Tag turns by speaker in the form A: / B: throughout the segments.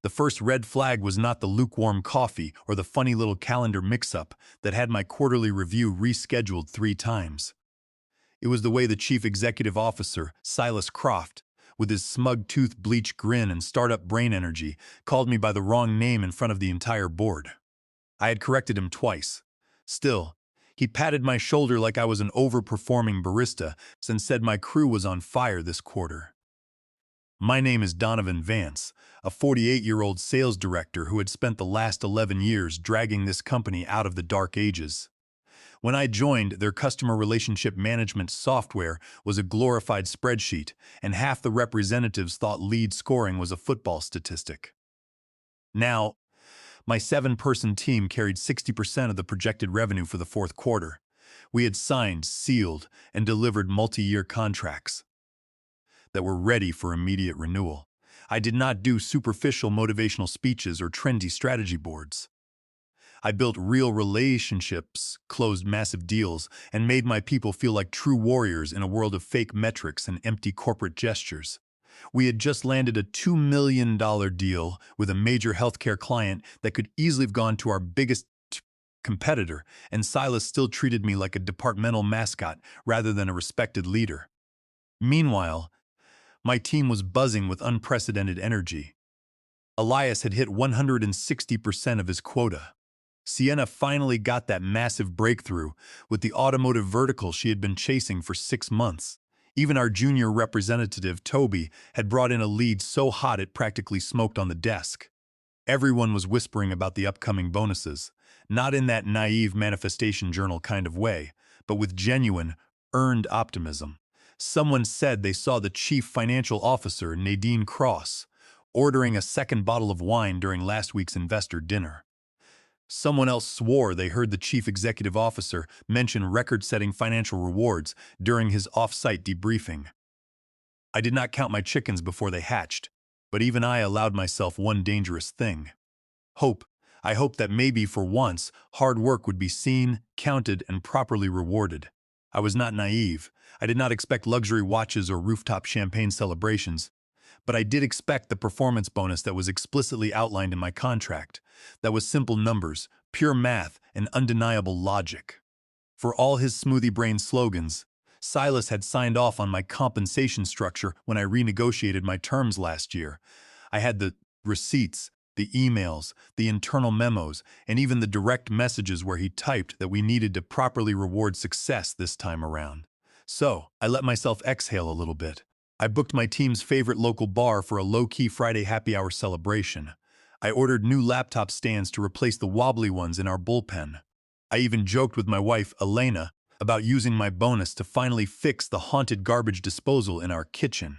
A: The first red flag was not the lukewarm coffee or the funny little calendar mix-up that had my quarterly review rescheduled 3 times. It was the way the chief executive officer, Silas Croft, with his smug-toothed bleached grin and startup brain energy, called me by the wrong name in front of the entire board. I had corrected him twice. Still, he patted my shoulder like I was an overperforming barista and said my crew was on fire this quarter. My name is Donovan Vance, a 48-year-old sales director who had spent the last 11 years dragging this company out of the dark ages. When I joined, their customer relationship management software was a glorified spreadsheet, and half the representatives thought lead scoring was a football statistic. Now, my 7-person team carried 60% of the projected revenue for the fourth quarter. We had signed, sealed, and delivered multi-year contracts that were ready for immediate renewal. I did not do superficial motivational speeches or trendy strategy boards. I built real relationships, closed massive deals, and made my people feel like true warriors in a world of fake metrics and empty corporate gestures. We had just landed a $2 million deal with a major healthcare client that could easily have gone to our biggest competitor, and Silas still treated me like a departmental mascot rather than a respected leader. Meanwhile, my team was buzzing with unprecedented energy. Elias had hit 160% of his quota. Sienna finally got that massive breakthrough with the automotive vertical she had been chasing for 6 months. Even our junior representative, Toby, had brought in a lead so hot it practically smoked on the desk. Everyone was whispering about the upcoming bonuses, not in that naive manifestation journal kind of way, but with genuine, earned optimism. Someone said they saw the chief financial officer, Nadine Cross, ordering a second bottle of wine during last week's investor dinner. Someone else swore they heard the chief executive officer mention record-setting financial rewards during his off-site debriefing. I did not count my chickens before they hatched, but even I allowed myself one dangerous thing. Hope. I hoped that maybe for once, hard work would be seen, counted, and properly rewarded. I was not naive. I did not expect luxury watches or rooftop champagne celebrations. But I did expect the performance bonus that was explicitly outlined in my contract. That was simple numbers, pure math, and undeniable logic. For all his smoothie brain slogans, Silas had signed off on my compensation structure when I renegotiated my terms last year. I had the receipts, the emails, the internal memos, and even the direct messages where he typed that we needed to properly reward success this time around. So, I let myself exhale a little bit. I booked my team's favorite local bar for a low-key Friday happy hour celebration. I ordered new laptop stands to replace the wobbly ones in our bullpen. I even joked with my wife, Elena, about using my bonus to finally fix the haunted garbage disposal in our kitchen.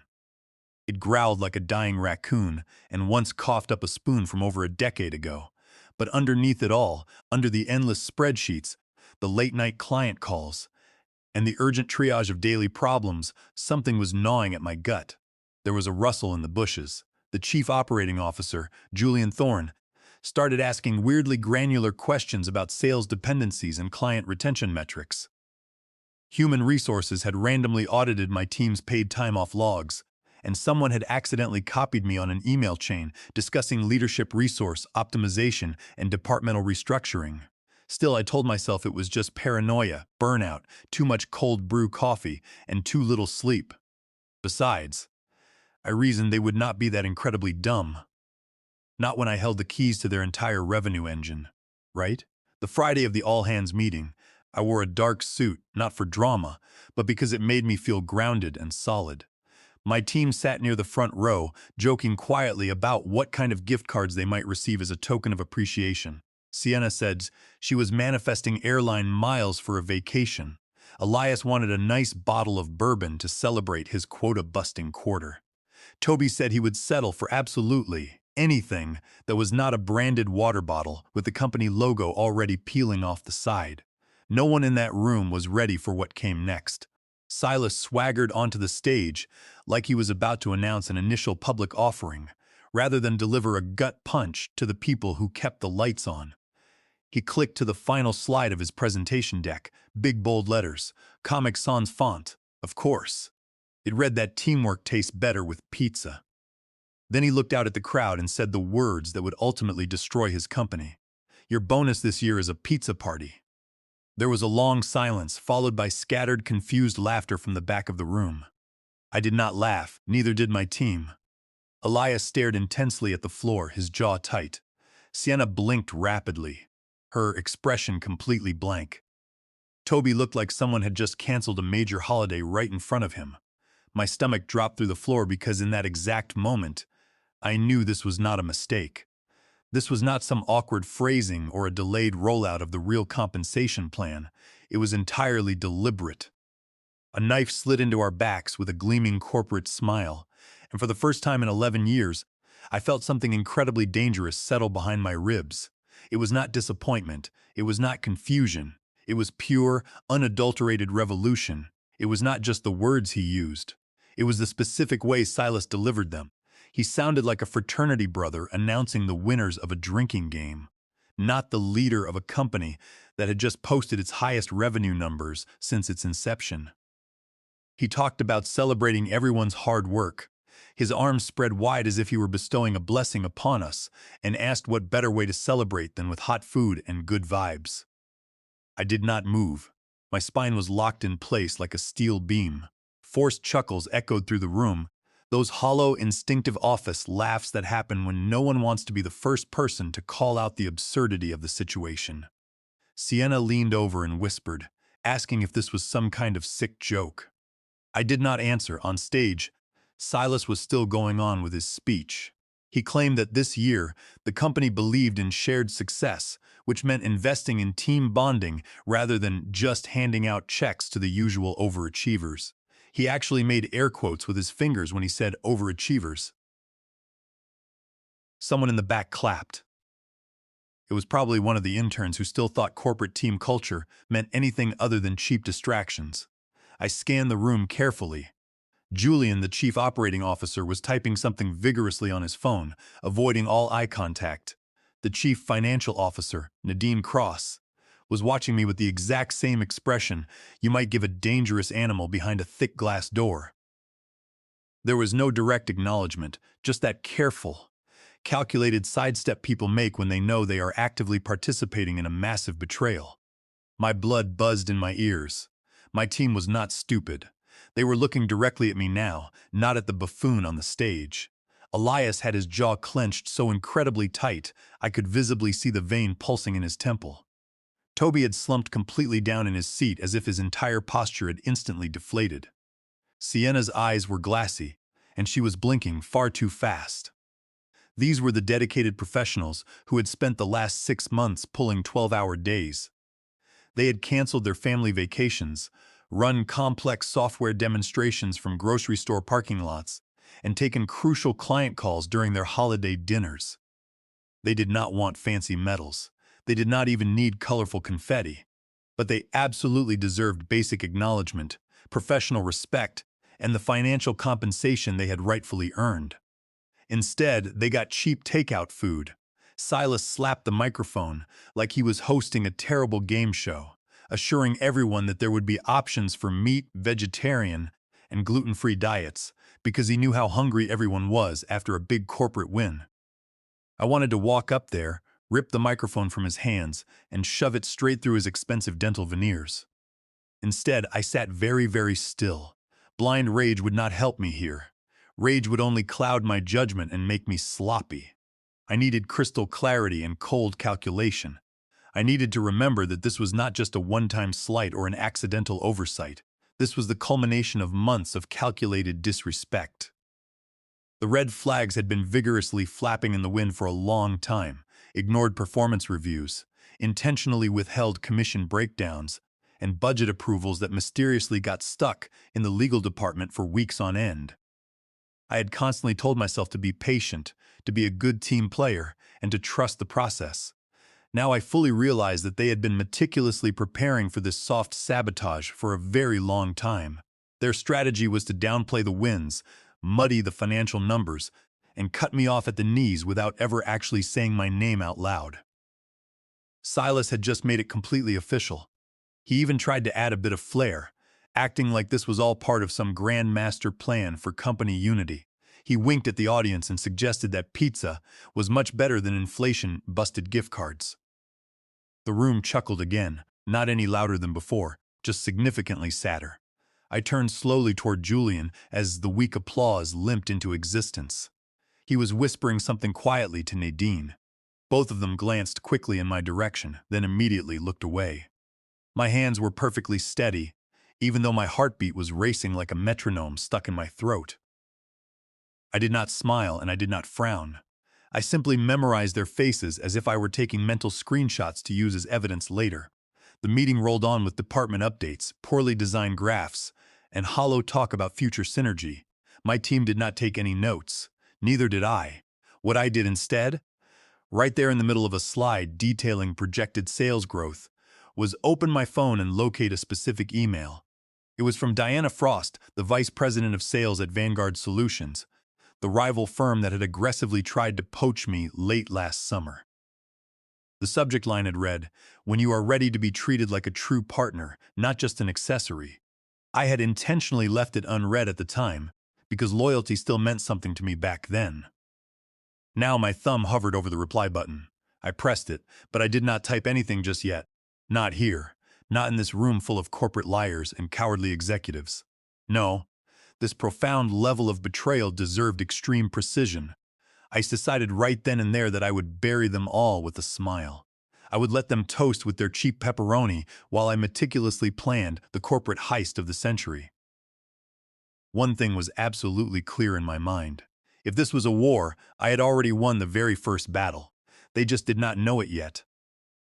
A: It growled like a dying raccoon and once coughed up a spoon from over a decade ago. But underneath it all, under the endless spreadsheets, the late-night client calls, and the urgent triage of daily problems, something was gnawing at my gut. There was a rustle in the bushes. The chief operating officer, Julian Thorne, started asking weirdly granular questions about sales dependencies and client retention metrics. Human resources had randomly audited my team's paid time-off logs, and someone had accidentally copied me on an email chain discussing leadership resource optimization and departmental restructuring. Still, I told myself it was just paranoia, burnout, too much cold brew coffee, and too little sleep. Besides, I reasoned they would not be that incredibly dumb. Not when I held the keys to their entire revenue engine, right? The Friday of the all-hands meeting, I wore a dark suit, not for drama, but because it made me feel grounded and solid. My team sat near the front row, joking quietly about what kind of gift cards they might receive as a token of appreciation. Sienna said she was manifesting airline miles for a vacation. Elias wanted a nice bottle of bourbon to celebrate his quota-busting quarter. Toby said he would settle for absolutely anything that was not a branded water bottle with the company logo already peeling off the side. No one in that room was ready for what came next. Silas swaggered onto the stage like he was about to announce an initial public offering, rather than deliver a gut punch to the people who kept the lights on. He clicked to the final slide of his presentation deck, big bold letters, Comic Sans font, of course. It read that teamwork tastes better with pizza. Then he looked out at the crowd and said the words that would ultimately destroy his company. "Your bonus this year is a pizza party." There was a long silence, followed by scattered, confused laughter from the back of the room. I did not laugh, neither did my team. Elias stared intensely at the floor, his jaw tight. Sienna blinked rapidly, her expression completely blank. Toby looked like someone had just canceled a major holiday right in front of him. My stomach dropped through the floor because in that exact moment, I knew this was not a mistake. This was not some awkward phrasing or a delayed rollout of the real compensation plan. It was entirely deliberate. A knife slid into our backs with a gleaming corporate smile, and for the first time in 11 years, I felt something incredibly dangerous settle behind my ribs. It was not disappointment. It was not confusion. It was pure, unadulterated revolution. It was not just the words he used. It was the specific way Silas delivered them. He sounded like a fraternity brother announcing the winners of a drinking game, not the leader of a company that had just posted its highest revenue numbers since its inception. He talked about celebrating everyone's hard work. His arms spread wide as if he were bestowing a blessing upon us, and asked what better way to celebrate than with hot food and good vibes. I did not move. My spine was locked in place like a steel beam. Forced chuckles echoed through the room, those hollow, instinctive office laughs that happen when no one wants to be the first person to call out the absurdity of the situation. Sienna leaned over and whispered, asking if this was some kind of sick joke. I did not answer. On stage, Silas was still going on with his speech. He claimed that this year, the company believed in shared success, which meant investing in team bonding rather than just handing out checks to the usual overachievers. He actually made air quotes with his fingers when he said overachievers. Someone in the back clapped. It was probably one of the interns who still thought corporate team culture meant anything other than cheap distractions. I scanned the room carefully. Julian, the chief operating officer, was typing something vigorously on his phone, avoiding all eye contact. The chief financial officer, Nadine Cross, was watching me with the exact same expression you might give a dangerous animal behind a thick glass door. There was no direct acknowledgement, just that careful, calculated sidestep people make when they know they are actively participating in a massive betrayal. My blood buzzed in my ears. My team was not stupid. They were looking directly at me now, not at the buffoon on the stage. Elias had his jaw clenched so incredibly tight I could visibly see the vein pulsing in his temple. Toby had slumped completely down in his seat as if his entire posture had instantly deflated. Sienna's eyes were glassy, and she was blinking far too fast. These were the dedicated professionals who had spent the last 6 months pulling 12-hour days. They had canceled their family vacations, run complex software demonstrations from grocery store parking lots, and taken crucial client calls during their holiday dinners. They did not want fancy medals. They did not even need colorful confetti. But they absolutely deserved basic acknowledgement, professional respect, and the financial compensation they had rightfully earned. Instead, they got cheap takeout food. Silas slapped the microphone like he was hosting a terrible game show, assuring everyone that there would be options for meat, vegetarian, and gluten-free diets because he knew how hungry everyone was after a big corporate win. I wanted to walk up there, rip the microphone from his hands, and shove it straight through his expensive dental veneers. Instead, I sat very, very still. Blind rage would not help me here. Rage would only cloud my judgment and make me sloppy. I needed crystal clarity and cold calculation. I needed to remember that this was not just a one-time slight or an accidental oversight. This was the culmination of months of calculated disrespect. The red flags had been vigorously flapping in the wind for a long time, ignored performance reviews, intentionally withheld commission breakdowns, and budget approvals that mysteriously got stuck in the legal department for weeks on end. I had constantly told myself to be patient, to be a good team player, and to trust the process. Now I fully realized that they had been meticulously preparing for this soft sabotage for a very long time. Their strategy was to downplay the wins, muddy the financial numbers, and cut me off at the knees without ever actually saying my name out loud. Silas had just made it completely official. He even tried to add a bit of flair, acting like this was all part of some grand master plan for company unity. He winked at the audience and suggested that pizza was much better than inflation-busted gift cards. The room chuckled again, not any louder than before, just significantly sadder. I turned slowly toward Julian as the weak applause limped into existence. He was whispering something quietly to Nadine. Both of them glanced quickly in my direction, then immediately looked away. My hands were perfectly steady, even though my heartbeat was racing like a metronome stuck in my throat. I did not smile and I did not frown. I simply memorized their faces as if I were taking mental screenshots to use as evidence later. The meeting rolled on with department updates, poorly designed graphs, and hollow talk about future synergy. My team did not take any notes. Neither did I. What I did instead, right there in the middle of a slide detailing projected sales growth, was open my phone and locate a specific email. It was from Diana Frost, the vice president of sales at Vanguard Solutions, the rival firm that had aggressively tried to poach me late last summer. The subject line had read, "When you are ready to be treated like a true partner, not just an accessory." I had intentionally left it unread at the time, because loyalty still meant something to me back then. Now my thumb hovered over the reply button. I pressed it, but I did not type anything just yet. Not here. Not in this room full of corporate liars and cowardly executives. No, this profound level of betrayal deserved extreme precision. I decided right then and there that I would bury them all with a smile. I would let them toast with their cheap pepperoni while I meticulously planned the corporate heist of the century. One thing was absolutely clear in my mind. If this was a war, I had already won the very first battle. They just did not know it yet.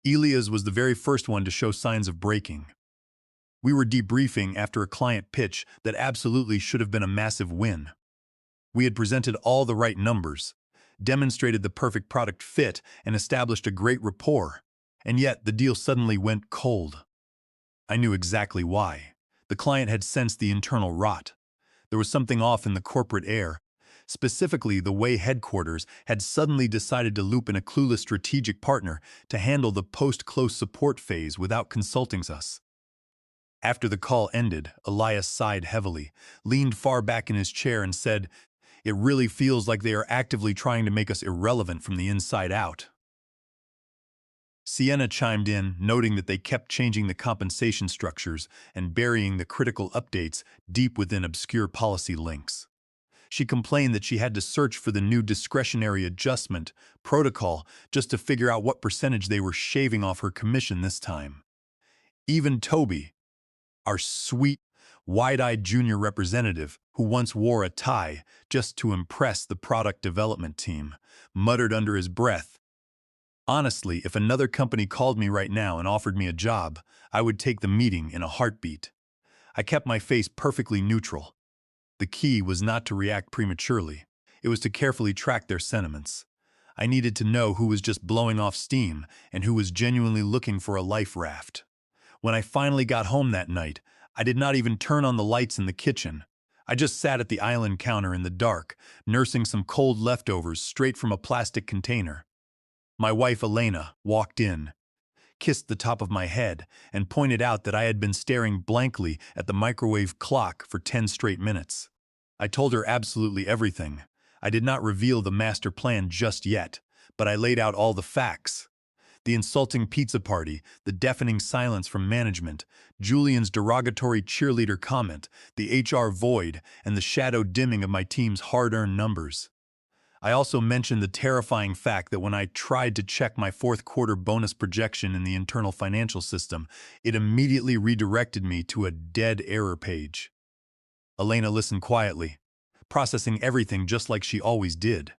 A: Elia's was the very first one to show signs of breaking. We were debriefing after a client pitch that absolutely should have been a massive win. We had presented all the right numbers, demonstrated the perfect product fit, and established a great rapport. And yet, the deal suddenly went cold. I knew exactly why. The client had sensed the internal rot. There was something off in the corporate air. Specifically, the way headquarters had suddenly decided to loop in a clueless strategic partner to handle the post-close support phase without consulting us. After the call ended, Elias sighed heavily, leaned far back in his chair and said, "It really feels like they are actively trying to make us irrelevant from the inside out." Sienna chimed in, noting that they kept changing the compensation structures and burying the critical updates deep within obscure policy links. She complained that she had to search for the new discretionary adjustment protocol just to figure out what percentage they were shaving off her commission this time. Even Toby, our sweet, wide-eyed junior representative who once wore a tie just to impress the product development team, muttered under his breath, "Honestly, if another company called me right now and offered me a job, I would take the meeting in a heartbeat." I kept my face perfectly neutral. The key was not to react prematurely. It was to carefully track their sentiments. I needed to know who was just blowing off steam and who was genuinely looking for a life raft. When I finally got home that night, I did not even turn on the lights in the kitchen. I just sat at the island counter in the dark, nursing some cold leftovers straight from a plastic container. My wife Elena walked in, kissed the top of my head, and pointed out that I had been staring blankly at the microwave clock for 10 straight minutes. I told her absolutely everything. I did not reveal the master plan just yet, but I laid out all the facts. The insulting pizza party, the deafening silence from management, Julian's derogatory cheerleader comment, the HR void, and the shadow dimming of my team's hard-earned numbers. I also mentioned the terrifying fact that when I tried to check my fourth quarter bonus projection in the internal financial system, it immediately redirected me to a dead error page. Elena listened quietly, processing everything just like she always did.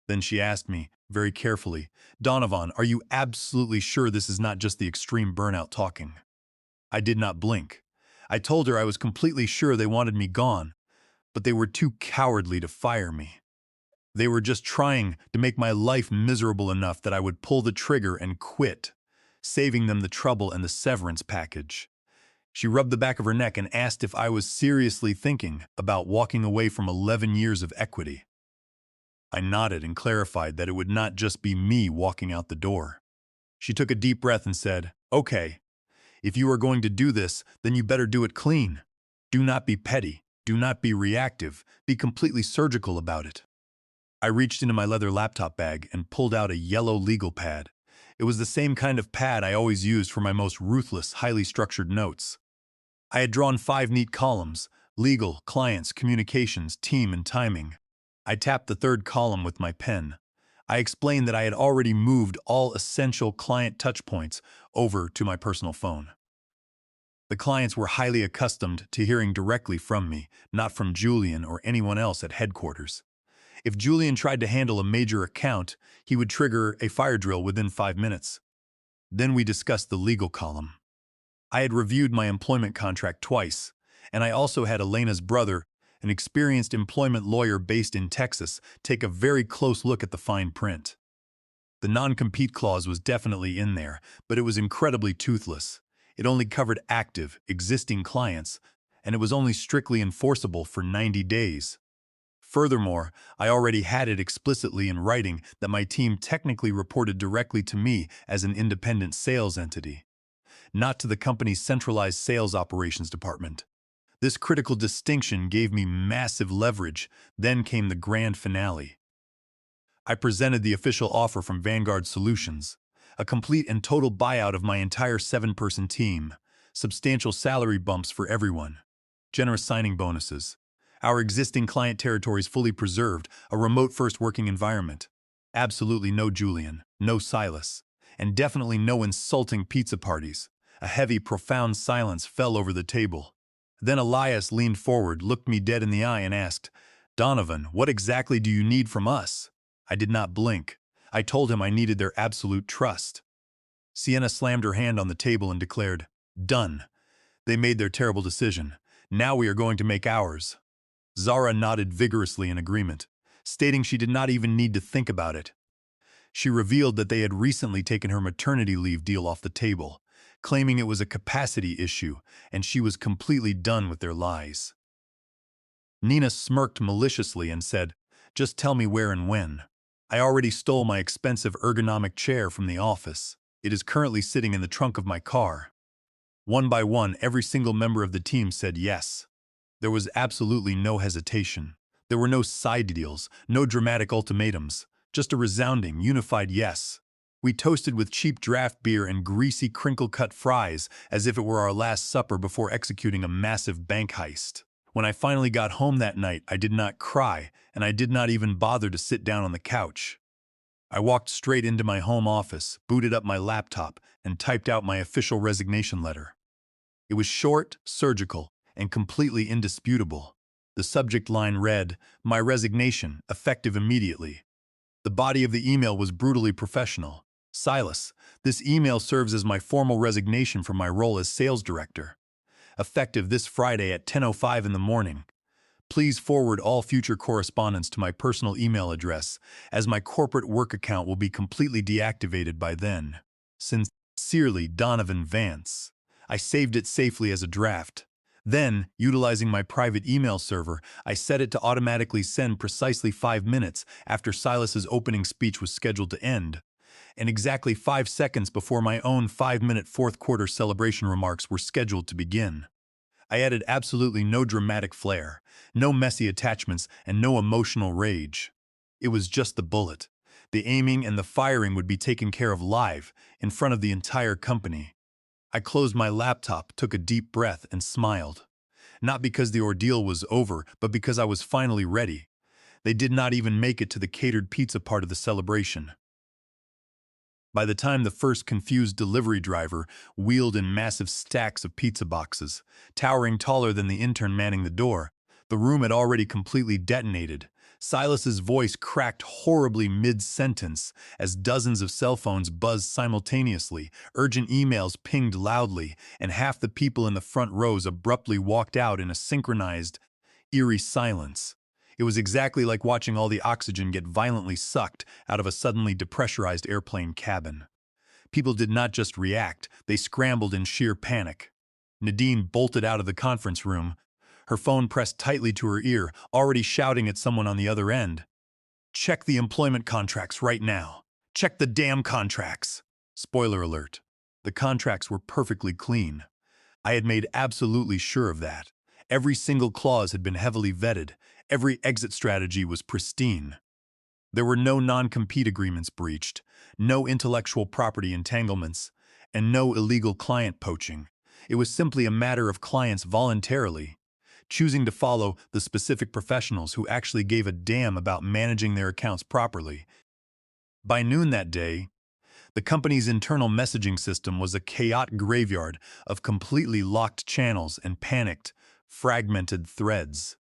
A: Then she asked me, very carefully, "Donovan, are you absolutely sure this is not just the extreme burnout talking?" I did not blink. I told her I was completely sure they wanted me gone, but they were too cowardly to fire me. They were just trying to make my life miserable enough that I would pull the trigger and quit, saving them the trouble and the severance package. She rubbed the back of her neck and asked if I was seriously thinking about walking away from 11 years of equity. I nodded and clarified that it would not just be me walking out the door. She took a deep breath and said, "Okay, if you are going to do this, then you better do it clean. Do not be petty. Do not be reactive, be completely surgical about it. I reached into my leather laptop bag and pulled out a yellow legal pad. It was the same kind of pad I always used for my most ruthless, highly structured notes. I had drawn 5 neat columns: legal, clients, communications, team, and timing. I tapped the third column with my pen. I explained that I had already moved all essential client touchpoints over to my personal phone. The clients were highly accustomed to hearing directly from me, not from Julian or anyone else at headquarters. If Julian tried to handle a major account, he would trigger a fire drill within 5 minutes. Then we discussed the legal column. I had reviewed my employment contract twice, and I also had Elena's brother, an experienced employment lawyer based in Texas, take a very close look at the fine print. The non-compete clause was definitely in there, but it was incredibly toothless. It only covered active, existing clients, and it was only strictly enforceable for 90 days. Furthermore, I already had it explicitly in writing that my team technically reported directly to me as an independent sales entity, not to the company's centralized sales operations department. This critical distinction gave me massive leverage. Then came the grand finale. I presented the official offer from Vanguard Solutions, a complete and total buyout of my entire 7-person team, substantial salary bumps for everyone, generous signing bonuses, our existing client territories fully preserved, a remote-first working environment, absolutely no Julian, no Silas, and definitely no insulting pizza parties. A heavy, profound silence fell over the table. Then Elias leaned forward, looked me dead in the eye, and asked, "Donovan, what exactly do you need from us?" I did not blink. I told him I needed their absolute trust. Sienna slammed her hand on the table and declared, "Done. They made their terrible decision. Now we are going to make ours." Zara nodded vigorously in agreement, stating she did not even need to think about it. She revealed that they had recently taken her maternity leave deal off the table, claiming it was a capacity issue, and she was completely done with their lies. Nina smirked maliciously and said, "Just tell me where and when. I already stole my expensive ergonomic chair from the office. It is currently sitting in the trunk of my car." One by one, every single member of the team said yes. There was absolutely no hesitation. There were no side deals, no dramatic ultimatums, just a resounding, unified yes. We toasted with cheap draft beer and greasy crinkle-cut fries as if it were our last supper before executing a massive bank heist. When I finally got home that night, I did not cry, and I did not even bother to sit down on the couch. I walked straight into my home office, booted up my laptop, and typed out my official resignation letter. It was short, surgical, and completely indisputable. The subject line read, "My resignation, effective immediately." The body of the email was brutally professional. "Silas, this email serves as my formal resignation from my role as sales director. Effective this Friday at 10:05 in the morning. Please forward all future correspondence to my personal email address, as my corporate work account will be completely deactivated by then. Sincerely, Donovan Vance." I saved it safely as a draft. Then, utilizing my private email server, I set it to automatically send precisely 5 minutes after Silas's opening speech was scheduled to end, and exactly 5 seconds before my own 5-minute fourth-quarter celebration remarks were scheduled to begin. I added absolutely no dramatic flair, no messy attachments, and no emotional rage. It was just the bullet. The aiming and the firing would be taken care of live, in front of the entire company. I closed my laptop, took a deep breath, and smiled. Not because the ordeal was over, but because I was finally ready. They did not even make it to the catered pizza part of the celebration. By the time the first confused delivery driver wheeled in massive stacks of pizza boxes, towering taller than the intern manning the door, the room had already completely detonated. Silas's voice cracked horribly mid-sentence as dozens of cell phones buzzed simultaneously, urgent emails pinged loudly, and half the people in the front rows abruptly walked out in a synchronized, eerie silence. It was exactly like watching all the oxygen get violently sucked out of a suddenly depressurized airplane cabin. People did not just react, they scrambled in sheer panic. Nadine bolted out of the conference room, her phone pressed tightly to her ear, already shouting at someone on the other end. "Check the employment contracts right now. Check the damn contracts." Spoiler alert. The contracts were perfectly clean. I had made absolutely sure of that. Every single clause had been heavily vetted. Every exit strategy was pristine. There were no non-compete agreements breached, no intellectual property entanglements, and no illegal client poaching. It was simply a matter of clients voluntarily choosing to follow the specific professionals who actually gave a damn about managing their accounts properly. By noon that day, the company's internal messaging system was a chaotic graveyard of completely locked channels and panicked, fragmented threads.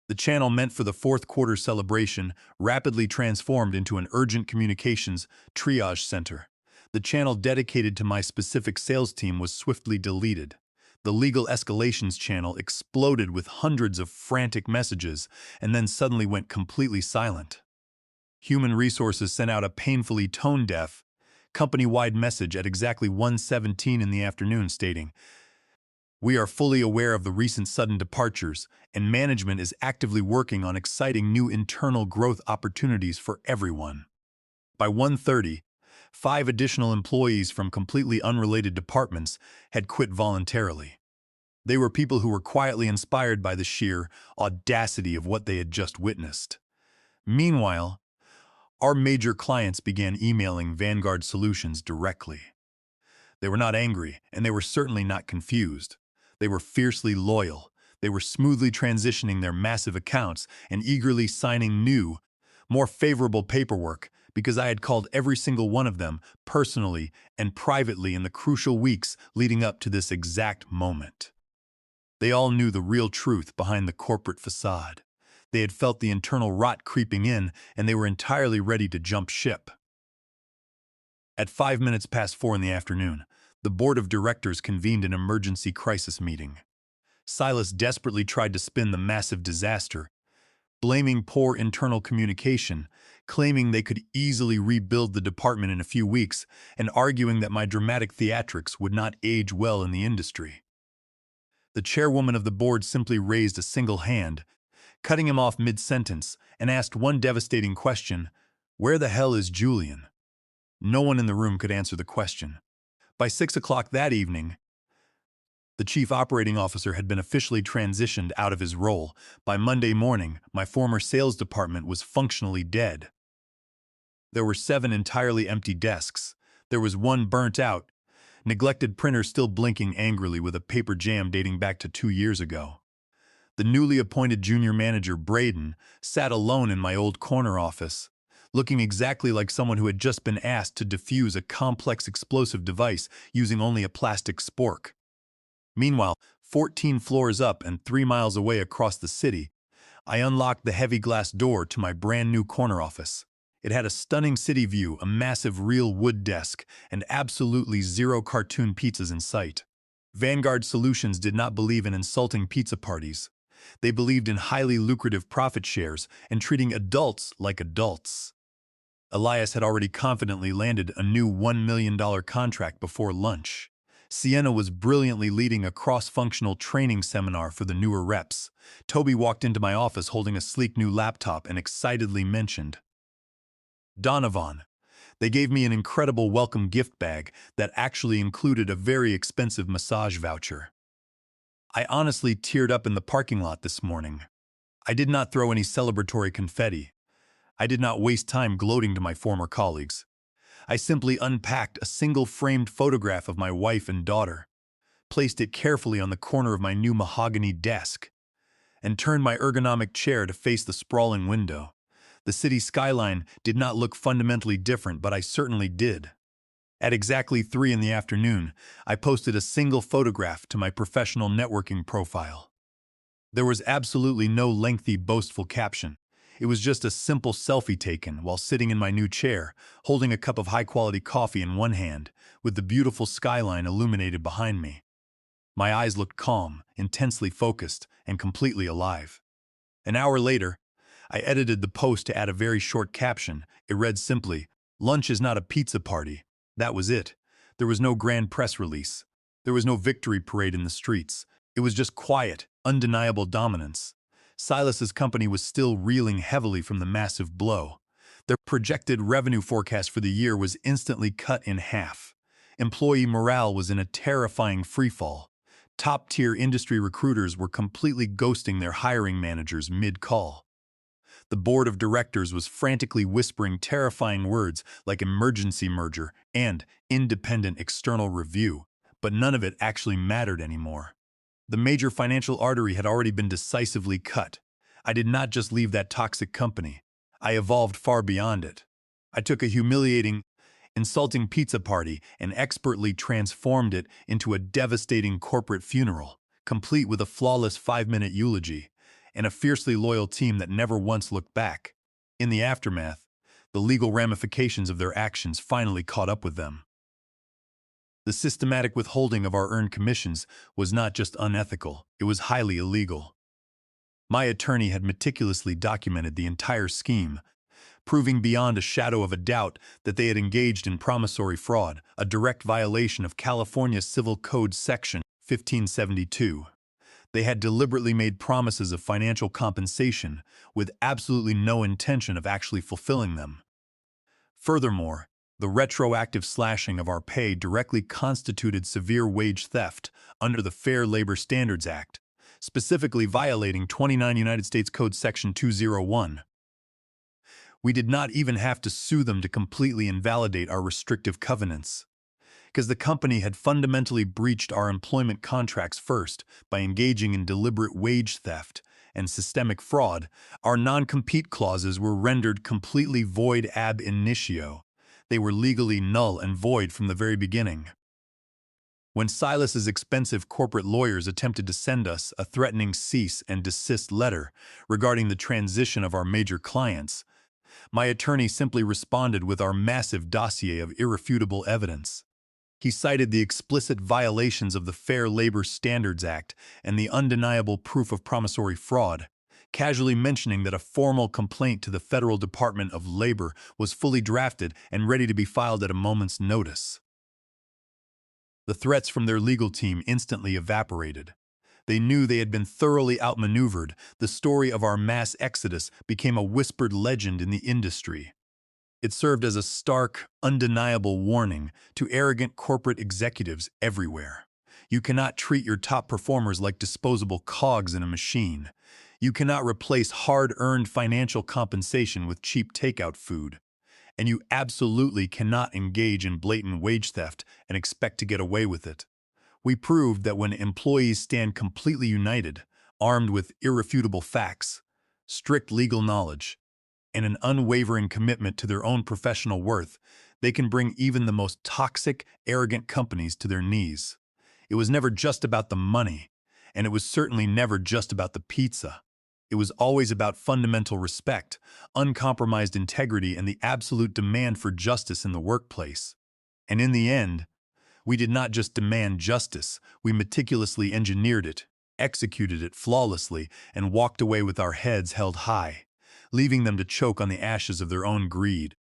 A: The channel meant for the fourth quarter celebration rapidly transformed into an urgent communications triage center. The channel dedicated to my specific sales team was swiftly deleted. The legal escalations channel exploded with hundreds of frantic messages and then suddenly went completely silent. Human Resources sent out a painfully tone-deaf, company-wide message at exactly 1:17 in the afternoon stating, "We are fully aware of the recent sudden departures, and management is actively working on exciting new internal growth opportunities for everyone." By 1:30, 5 additional employees from completely unrelated departments had quit voluntarily. They were people who were quietly inspired by the sheer audacity of what they had just witnessed. Meanwhile, our major clients began emailing Vanguard Solutions directly. They were not angry, and they were certainly not confused. They were fiercely loyal. They were smoothly transitioning their massive accounts and eagerly signing new, more favorable paperwork because I had called every single one of them personally and privately in the crucial weeks leading up to this exact moment. They all knew the real truth behind the corporate facade. They had felt the internal rot creeping in, and they were entirely ready to jump ship. At 5 minutes past 4 in the afternoon, the board of directors convened an emergency crisis meeting. Silas desperately tried to spin the massive disaster, blaming poor internal communication, claiming they could easily rebuild the department in a few weeks, and arguing that my dramatic theatrics would not age well in the industry. The chairwoman of the board simply raised a single hand, cutting him off mid-sentence, and asked one devastating question: "Where the hell is Julian?" No one in the room could answer the question. By 6 o'clock that evening, the chief operating officer had been officially transitioned out of his role. By Monday morning, my former sales department was functionally dead. There were 7 entirely empty desks. There was one burnt-out, neglected printer still blinking angrily with a paper jam dating back to 2 years ago. The newly appointed junior manager, Braden, sat alone in my old corner office, looking exactly like someone who had just been asked to defuse a complex explosive device using only a plastic spork. Meanwhile, 14 floors up and 3 miles away across the city, I unlocked the heavy glass door to my brand new corner office. It had a stunning city view, a massive real wood desk, and absolutely zero cartoon pizzas in sight. Vanguard Solutions did not believe in insulting pizza parties. They believed in highly lucrative profit shares and treating adults like adults. Elias had already confidently landed a new $1 million contract before lunch. Sienna was brilliantly leading a cross-functional training seminar for the newer reps. Toby walked into my office holding a sleek new laptop and excitedly mentioned, "Donovan." They gave me an incredible welcome gift bag that actually included a very expensive massage voucher. I honestly teared up in the parking lot this morning. I did not throw any celebratory confetti. I did not waste time gloating to my former colleagues. I simply unpacked a single framed photograph of my wife and daughter, placed it carefully on the corner of my new mahogany desk, and turned my ergonomic chair to face the sprawling window. The city skyline did not look fundamentally different, but I certainly did. At exactly 3 in the afternoon, I posted a single photograph to my professional networking profile. There was absolutely no lengthy, boastful caption. It was just a simple selfie taken while sitting in my new chair, holding a cup of high-quality coffee in one hand, with the beautiful skyline illuminated behind me. My eyes looked calm, intensely focused, and completely alive. An hour later, I edited the post to add a very short caption. It read simply, "Lunch is not a pizza party." That was it. There was no grand press release. There was no victory parade in the streets. It was just quiet, undeniable dominance. Silas's company was still reeling heavily from the massive blow. Their projected revenue forecast for the year was instantly cut in half. Employee morale was in a terrifying freefall. Top-tier industry recruiters were completely ghosting their hiring managers mid-call. The board of directors was frantically whispering terrifying words like emergency merger and independent external review, but none of it actually mattered anymore. The major financial artery had already been decisively cut. I did not just leave that toxic company. I evolved far beyond it. I took a humiliating, insulting pizza party and expertly transformed it into a devastating corporate funeral, complete with a flawless 5-minute eulogy and a fiercely loyal team that never once looked back. In the aftermath, the legal ramifications of their actions finally caught up with them. The systematic withholding of our earned commissions was not just unethical, it was highly illegal. My attorney had meticulously documented the entire scheme, proving beyond a shadow of a doubt that they had engaged in promissory fraud, a direct violation of California Civil Code Section 1572. They had deliberately made promises of financial compensation with absolutely no intention of actually fulfilling them. Furthermore, the retroactive slashing of our pay directly constituted severe wage theft under the Fair Labor Standards Act, specifically violating 29 United States Code Section 201. We did not even have to sue them to completely invalidate our restrictive covenants, because the company had fundamentally breached our employment contracts first by engaging in deliberate wage theft and systemic fraud. Our non-compete clauses were rendered completely void ab initio. They were legally null and void from the very beginning. When Silas's expensive corporate lawyers attempted to send us a threatening cease and desist letter regarding the transition of our major clients, my attorney simply responded with our massive dossier of irrefutable evidence. He cited the explicit violations of the Fair Labor Standards Act and the undeniable proof of promissory fraud, casually mentioning that a formal complaint to the Federal Department of Labor was fully drafted and ready to be filed at a moment's notice. The threats from their legal team instantly evaporated. They knew they had been thoroughly outmaneuvered. The story of our mass exodus became a whispered legend in the industry. It served as a stark, undeniable warning to arrogant corporate executives everywhere. You cannot treat your top performers like disposable cogs in a machine. You cannot replace hard-earned financial compensation with cheap takeout food. And you absolutely cannot engage in blatant wage theft and expect to get away with it. We proved that when employees stand completely united, armed with irrefutable facts, strict legal knowledge, and an unwavering commitment to their own professional worth, they can bring even the most toxic, arrogant companies to their knees. It was never just about the money, and it was certainly never just about the pizza. It was always about fundamental respect, uncompromised integrity, and the absolute demand for justice in the workplace. And in the end, we did not just demand justice, we meticulously engineered it, executed it flawlessly, and walked away with our heads held high, leaving them to choke on the ashes of their own greed.